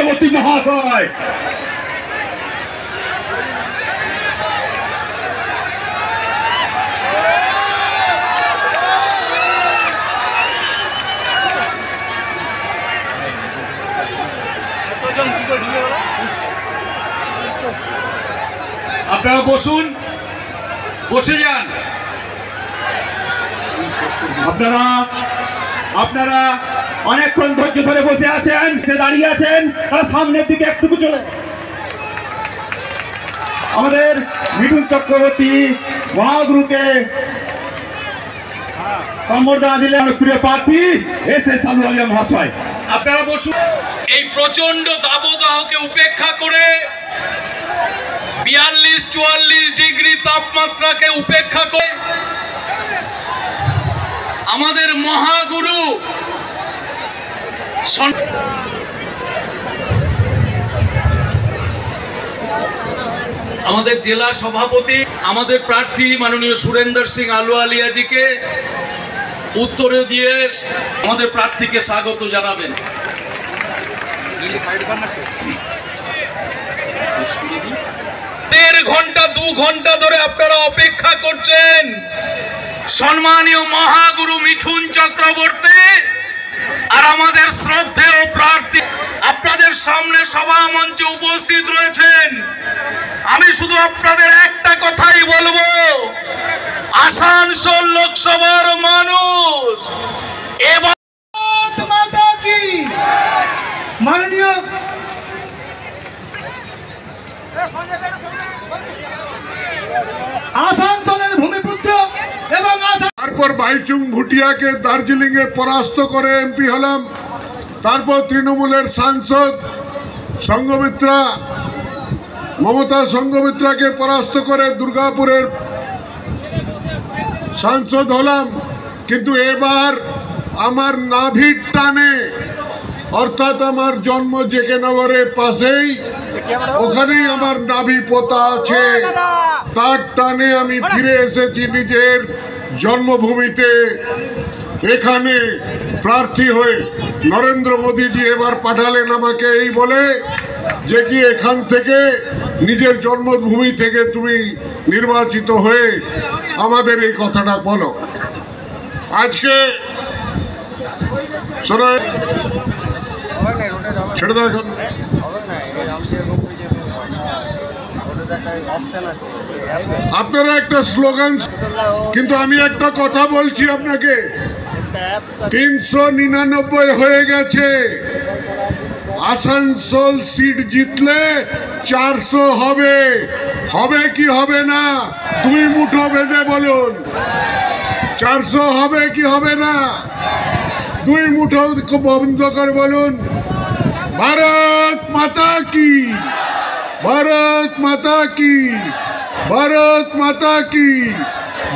চক্রবর্তী মহাশয়। আপনারা বসুন, বসে যান। আপনারা অনেকক্ষণ ধৈর্য ধরে বসে আছেন, দাঁড়িয়ে আছেন, তারা সামনের দিকে একটুকু চলে। আমাদের মিঠুন চক্রবর্তী মহাগুরুকে সম্বর্ধনা দিলে আমার প্রিয় প্রার্থী এস.এস. আলুওয়ালিয়া মহাশয়। আপনারা বসুন। এই প্রচন্ড দাবদাহকে উপেক্ষা করে 42-44 ডিগ্রি তাপমাত্রাকে উপেক্ষা করে আমাদের মহাগুরু আমাদের জেলা সভাপতি আমাদের প্রার্থী মাননীয় সুরেন্দর সিং আলুওয়ালিয়াজিকে উত্তরে দিয়ে আমাদের প্রার্থীকে স্বাগত জানাবেন। 1.5 ঘন্টা 2 ঘন্টা ধরে আপনারা অপেক্ষা করছেন সম্মানীয় মহাগুরু মিঠুন চক্রবর্তী আর আমাদের শ্রদ্ধেয় প্রার্থী আপনাদের সামনে সভা মঞ্চে উপস্থিত রয়েছেন। আমি শুধু আপনাদের একটা কথাই বলবো, আসানসোল লোকসভার মানুষ এবার মাননীয় আসানসোলের ভূমিপুত্র এবং তারপর বাইচুং ভুটিয়াকে দার্জিলিং এ পরাস্ত করে এমপি হলাম। তারপর তৃণমূলের সাংসদ সংঘমিত্রা মমতা সংঘমিত্রাকে পরাস্ত করে দুর্গাপুরের সাংসদ হলাম। কিন্তু এবার আমার নাভির টানে, অর্থাৎ আমার জন্ম জেকে নগরের পাশেই, ওখানেই আমার নাভি পোতা আছে, তার টানে আমি ফিরে এসেছি নিজের জন্মভূমিতে। এখানে প্রার্থী হয়ে নরেন্দ্র মোদীজি এবার পাঠালেন আমাকে এই বলে যে কি এখান থেকে নিজের জন্মভূমি থেকে তুমি নির্বাচিত হয়ে আমাদের এই কথাটা বলো। আজকে ছেড়ে দাও এখন। আপনারা একটা স্লোগান, কিন্তু আমি একটা কথা বলছি আপনাকে, 399 হয়ে গেছে। আসানসোল সিট জিতলে 400 হবে। হবে কি হবে না? 2 মুঠো বেঁধে বলুন, 400 হবে কি হবে না? 2 মুঠো বন্ধ করে বলুন, ভারত মাতা কি, ভারত মাতা কি, ভারত মাতা কি,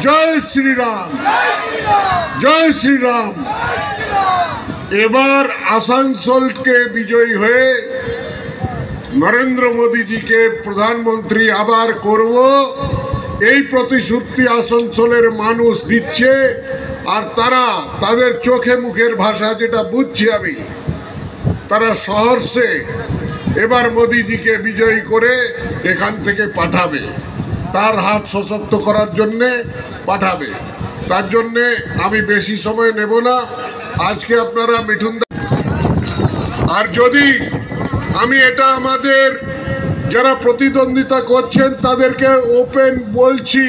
জয় শ্রীরাম, জয় শ্রীরাম। এবার আসানসোলকে বিজয়ী হয়ে নরেন্দ্র মোদীজিকে প্রধানমন্ত্রী আবার করব, এই প্রতিশ্রুতি আসানসোলের মানুষ দিচ্ছে। আর তারা তাদের চোখে মুখের ভাষা যেটা বুঝছি আমি, তারা সহর্ষে এবার মোদীজিকে বিজয়ী করে এখান থেকে পাঠাবে, তার হাত সশক্ত করার জন্যে পাঠাবে। তার জন্যে আমি বেশি সময় নেব না। আজকে আপনারা মিঠুন, আর যদি আমি এটা আমাদের যারা প্রতিদ্বন্দ্বিতা করছেন তাদেরকে ওপেন বলছি,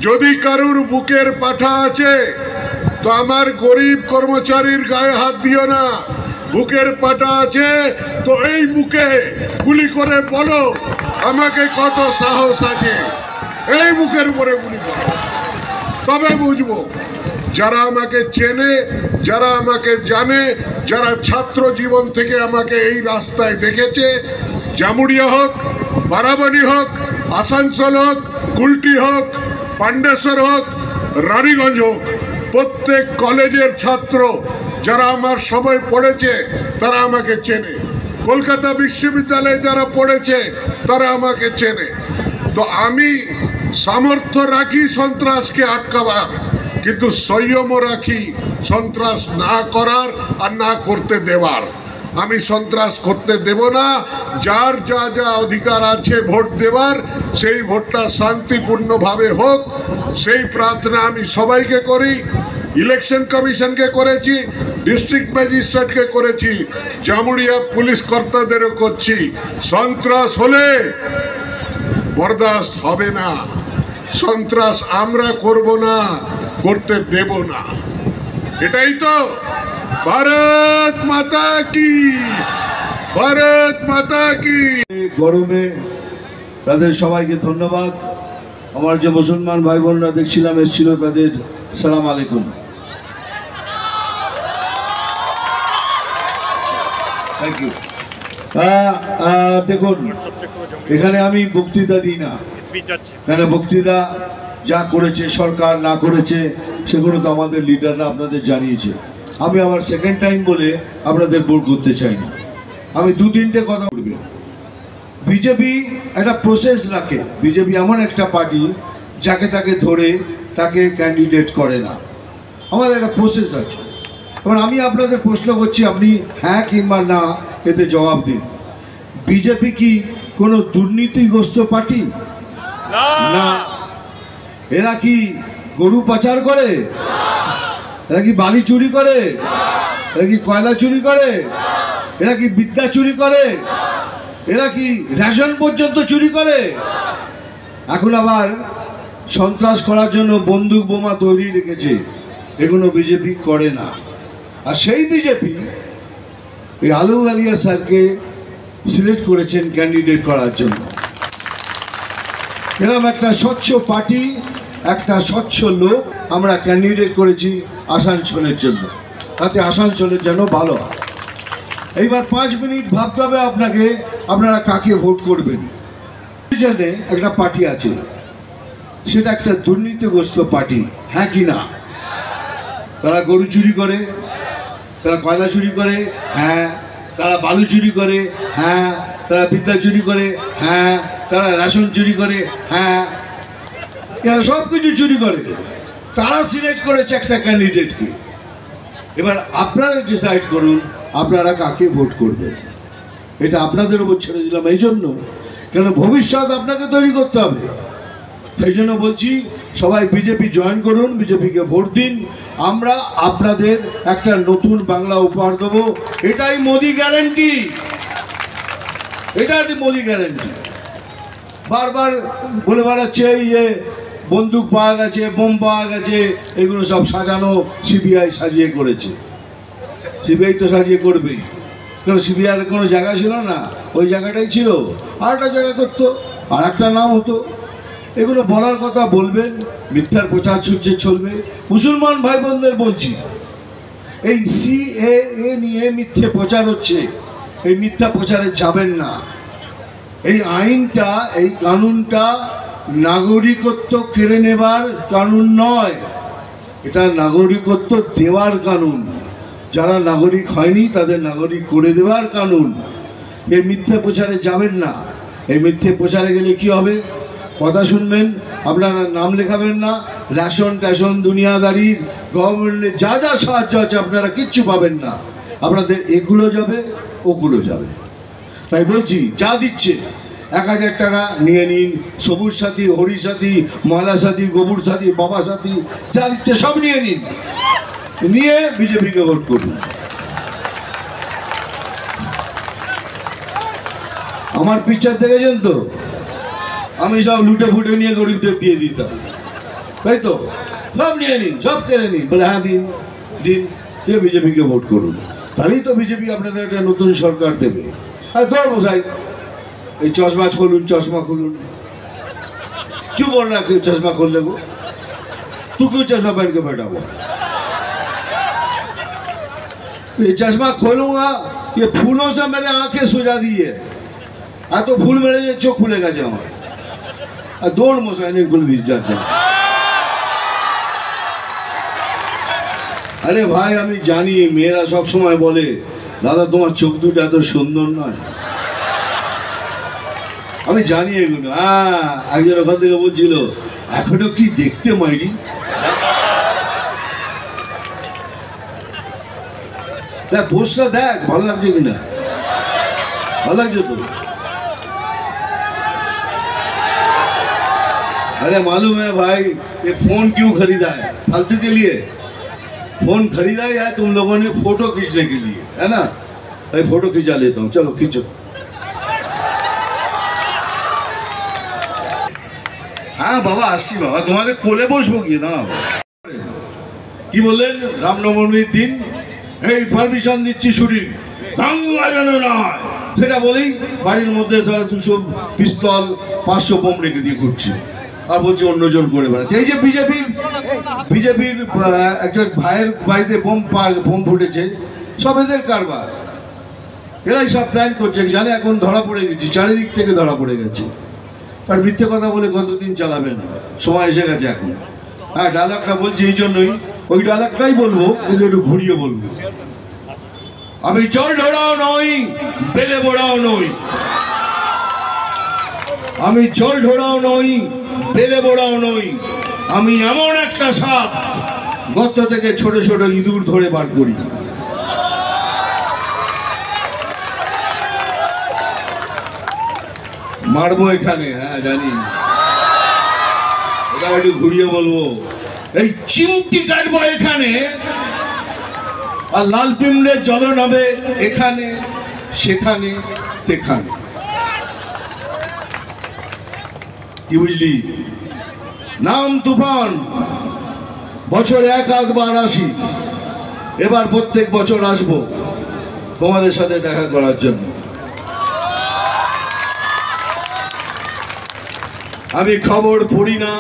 যদি কারুর বুকের পাঠা আছে তো আমার গরিব কর্মচারীর গায়ে হাত দিও না। বুকের পাটা আছে তো এই বুকে গুলি করে বলো আমাকে কত সাহস আছে, এই বুকের উপরে গুলি করো, তবে বুঝবো। যারা আমাকে চেনে, যারা আমাকে জানে, যারা ছাত্র জীবন থেকে আমাকে এই রাস্তায় দেখেছে, জামুড়িয়া হোক, বারাবানি হোক, আসানসোল হোক, কুলটি হোক, পান্ডেশ্বর হোক, রানীগঞ্জ হোক, প্রত্যেক কলেজের ছাত্র যারা আমার সময় পড়েছে তারা আমাকে চেনে। কলকাতা বিশ্ববিদ্যালয়ে যারা পড়েছে তারা আমাকে চেনে। তো আমি সামর্থ্য রাখি সন্ত্রাসকে আটকাবার, কিন্তু সংযমও রাখি সন্ত্রাস না করার আর না করতে দেওয়ার। আমি সন্ত্রাস করতে দেব না। যার যা যা অধিকার আছে ভোট দেবার, সেই ভোটটা শান্তিপূর্ণভাবে হোক, সেই প্রার্থনা আমি সবাইকে করি। ইলেকশন কমিশনকে করেছি, ডিস্ট্রিক্ট ম্যাজিস্ট্রেটকে করেছি, জামুড়িয়া পুলিশ কর্তাদেরও করছি। সন্ত্রাস হলে বরদাস্ত হবে না, সন্ত্রাস আমরা করব না, করতে দেব না। এটাই তো। ভারত মাতা কি, ভারত মাতা কি। গরমে তাদের সবাইকে ধন্যবাদ। আমার যে মুসলমান ভাই বোনরা দেখছিলাম এসেছিল, তাদের সালাম আলাইকুম। Thank you. দেখুন, এখানে আমি বক্তৃতা দিই না, কেন বক্তৃতা যা করেছে সরকার না করেছে সেগুলো তো আমাদের লিডাররা আপনাদের জানিয়েছে। আমি আমার সেকেন্ড টাইম বলে আপনাদের বোর করতে চাই না। আমি দু তিনটে কথা বলবো। বিজেপি একটা প্রসেস রাখে। বিজেপি এমন একটা পার্টি যাকে তাকে ধরে তাকে ক্যান্ডিডেট করে না, আমাদের একটা প্রসেস আছে। এবার আমি আপনাদের প্রশ্ন করছি, আপনি হ্যাঁ কিংবা না এতে জবাব দিন। বিজেপি কি কোনো দুর্নীতিগ্রস্ত পার্টি? না। এরা কি গরু পাচার করে? এরা কি বালি চুরি করে? এরা কি কয়লা চুরি করে? এরা কি বিদ্যা চুরি করে? এরা কি রেশন পর্যন্ত চুরি করে? এখন আবার সন্ত্রাস করার জন্য বন্দুক বোমা তৈরি রেখেছে। এগুলো বিজেপি করে না। আর সেই বিজেপি এই আলুওয়ালিয়া স্যারকে সিলেক্ট করেছেন ক্যান্ডিডেট করার জন্য। এরকম একটা স্বচ্ছ পার্টি, একটা স্বচ্ছ লোক আমরা ক্যান্ডিডেট করেছি আসানসোলের জন্য, তাতে আসানসোলের জন্য ভালো হয়। এইবার 5 মিনিট ভাবতে হবে আপনাকে, আপনারা কাকে ভোট করবেন। একটা পার্টি আছে, সেটা একটা দুর্নীতিগ্রস্ত পার্টি, হ্যাঁ কি না? তারা গরু চুরি করে, তারা কয়লা চুরি করে, হ্যাঁ। তারা বালু চুরি করে, হ্যাঁ। তারা বিদ্যা চুরি করে, হ্যাঁ। তারা রেশন চুরি করে, হ্যাঁ। এরা সব কিছু চুরি করে। তারা সিলেক্ট করেছে একটা ক্যান্ডিডেটকে। এবার আপনারা ডিসাইড করুন আপনারা কাকে ভোট করবেন। এটা আপনাদের উপর ছেড়ে দিলাম এই জন্য, কেন ভবিষ্যৎ আপনাকে তৈরি করতে হবে। সেই জন্য বলছি, সবাই বিজেপি জয়েন করুন, বিজেপিকে ভোট দিন। আমরা আপনাদের একটা নতুন বাংলা উপহার দেবো। এটাই মোদি গ্যারান্টি, এটা মোদি গ্যারান্টি। বারবার বলে বেড়াচ্ছে ইয়ে বন্দুক পাওয়া গেছে, বোম পাওয়া গেছে, এগুলো সব সাজানো, সিবিআই সাজিয়ে করেছে। সিবিআই তো সাজিয়ে করবেই, কারণ সিবিআইয়ের কোনো জায়গা ছিল না, ওই জায়গাটাই ছিল। আর একটা জায়গা করতো, আর একটা নাম হতো। এগুলো বলার কথা বলবেন, মিথ্যার প্রচার চলবে। মুসলমান ভাই বোনদের বলছি, এই সিএএ নিয়ে মিথ্যে প্রচার হচ্ছে, এই মিথ্যা প্রচারে যাবেন না। এই আইনটা, এই কানুনটা নাগরিকত্ব কেড়ে নেবার কানুন নয়, এটা নাগরিকত্ব দেওয়ার কানুন। যারা নাগরিক হয়নি তাদের নাগরিক করে দেওয়ার কানুন। এই মিথ্যে প্রচারে যাবেন না। এই মিথ্যে প্রচারে গেলে কি হবে? কথা শুনবেন, আপনারা নাম লেখাবেন না, রেশন ট্যাশন দুনিয়াদারির গভর্নমেন্টের যা যা সাহায্য আছে আপনারা কিচ্ছু পাবেন না। আপনাদের এগুলো যাবে, ওগুলো যাবে। তাই বলছি, যা দিচ্ছে 1000 টাকা নিয়ে নিন, সবুজ সাথী, হরি সাথী, ময়লা সাথী, গোবর সাথী, বাবা সাথী, যা দিচ্ছে সব নিয়ে নিন, নিয়ে বিজেপিকে ভোট করুন। আমার পিকচার দেখেছেন তো, আমি সব লুটে ফুটে নিয়ে গরিবদের দিয়ে দিতাম, তাই তো? সব নিয়ে নিন, সব কেড়ে নিন, বলে হ্যাঁ দিন দিন, দিয়ে বিজেপিকে ভোট করুন। তাহলেই তো বিজেপি আপনাদের একটা নতুন সরকার দেবে। আর ধর বসাই, এই চশমা খুলুন, চশমা খুলুন, क्यों बोल रहा है कि चश्मा खोल ले वो? तू क्यों चश्मा पहन के बैठा हुआ? ये चश्मा खोलूंगा, ये फूलों से मेरे आंखें सुजा दी है। तो फूल मेरे ये चोख खुलेगा जमा, दौड़ मसाने खुल भी जाते हैं। अरे भाई আমি জানি মেয়েরা সব সময় বলে দাদা তোমার চোখ দুটো এত সুন্দর নয়। আমি জানি এগুলো। একজন ওখান থেকে বলছিল এখনো কি দেখতে মাইনি। দেখ পোস্টটা দেখ, ভালো লাগছে কিনা, ভালো লাগছে তো। अरे मालूम है भाई ये फोन क्यों खरीदा है? फालतू के लिए फोन खरीदा है तुम लोगों ने फोटो खींचने के लिए, है ना? भाई फोटो खींचा लेता हूँ, चलो खींचो। हाँ बाबा আসছি বাবা, তোমাদের কোলে বসবো গিয়ে, দাঁড়াও। কি বললেন রামনবমীর দিন এই পারমিশন দিচ্ছি শুটিং, দাঙ্গা যেন নয় সেটা বলেই বাড়ির মধ্যে 200 পিস্তল 500 বোম রেখে দিয়ে ঘুরছে, আর বলছে অন্যজন করে বেড়াচ্ছে। এই যে বিজেপির একজন ভাইয়ের বাড়িতে বোম ফুটেছে, সব এদের কারবার, এরাই সব প্ল্যান করছে, জানে এখন ধরা পড়ে গেছি, চারিদিক থেকে ধরা পড়ে গেছে। আর মিথ্যে কথা বলে কতদিন চালাবেন, সময় এসে গেছে এখন। হ্যাঁ ডায়লগটা বলছি এই জন্যই, ওই ডায়লগটাই বলবো কিন্তু একটু ঘুরিয়ে বলবো। আমি জল ঢোড়াও নই, বেলে বোড়াও নই, আমি জল ঢোড়াও নই, বেলে বোড়াও নই, আমি এমন একটা সাপ গর্ত থেকে ছোট ছোট ইঁদুর ধরে বার করি। মারবো এখানে, হ্যাঁ জানি, এটা একটু ঘুরিয়ে বলবো। এই চিমটি কাটবো এখানে, আর লাল পিমড়ে জ্বলন হবে এখানে সেখানে তেখানে। কি বুঝলি? নাম তুফান, বছরে 1-8 বার আসি, এবার প্রত্যেক বছর আসবো তোমাদের সাথে দেখা করার জন্য। আমি খবর পড়ি না,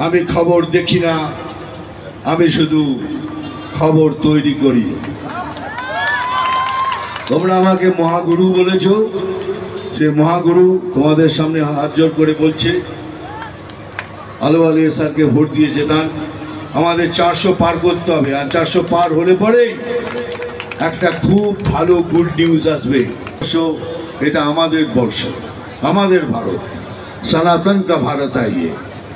আমি খবর দেখি না, আমি শুধু খবর তৈরি করি। তোমরা আমাকে মহাগুরু বলেছো, সে মহাগুরু তোমাদের সামনে হাত জোর করে বলছে আলু আলী স্যারকে ভোট দিয়ে জেতান। আমাদের 400 পার করতে হবে, আর 400 পার হলে পরেই একটা খুব ভালো গুড নিউজ আসবে। এটা আমাদের বর্ষ, আমাদের ভারত, সনাতন কা ভারত আইয়ে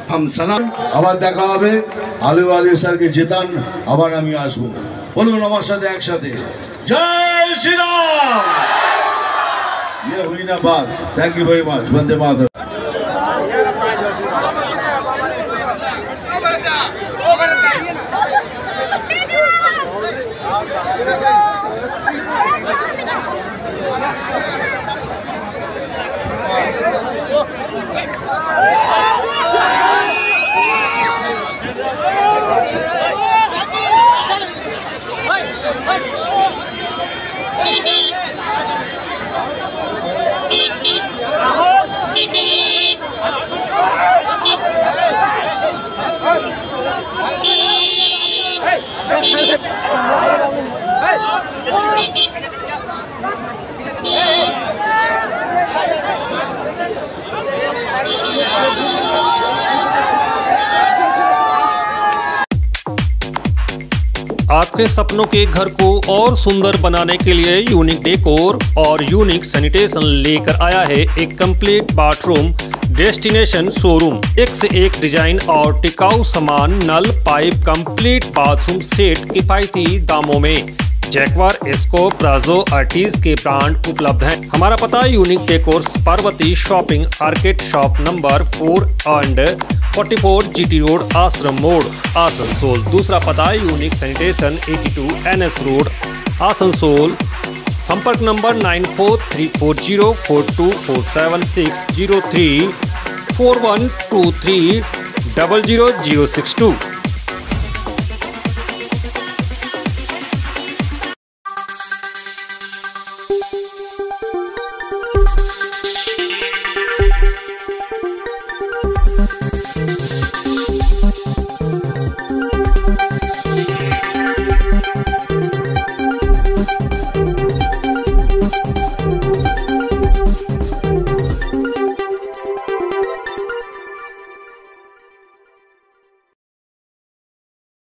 হাম সনাতন। আবার দেখা হবে, আলু আলী স্যারকে জেতান, আবার আমি আসবো। বলুন আমার সাথে একসাথে, জয় শ্রীরাম। ये हुई ना बात। Thank you very much. Vande Mataram. आपके सपनों के घर को और सुंदर बनाने के लिए यूनिक डेकोर और यूनिक सैनिटेशन लेकर आया है एक कंप्लीट बाथरूम डेस्टिनेशन शोरूम। एक से एक डिजाइन और टिकाऊ सामान, नल पाइप, कंप्लीट बाथरूम सेट किफायती दामों में। जैक्वार, एस्को, प्राजो, आर्टिज के ब्रांड उपलब्ध हैं। हमारा पता unique decors, Parvati shopping arcade, shop number 4 and 44 GT road, आश्रम मोड़, आसनसोल। दूसरा पता unique sanitation 82 NS road, Asansol. संपर्क नंबर 9434042476 03 4123 00062।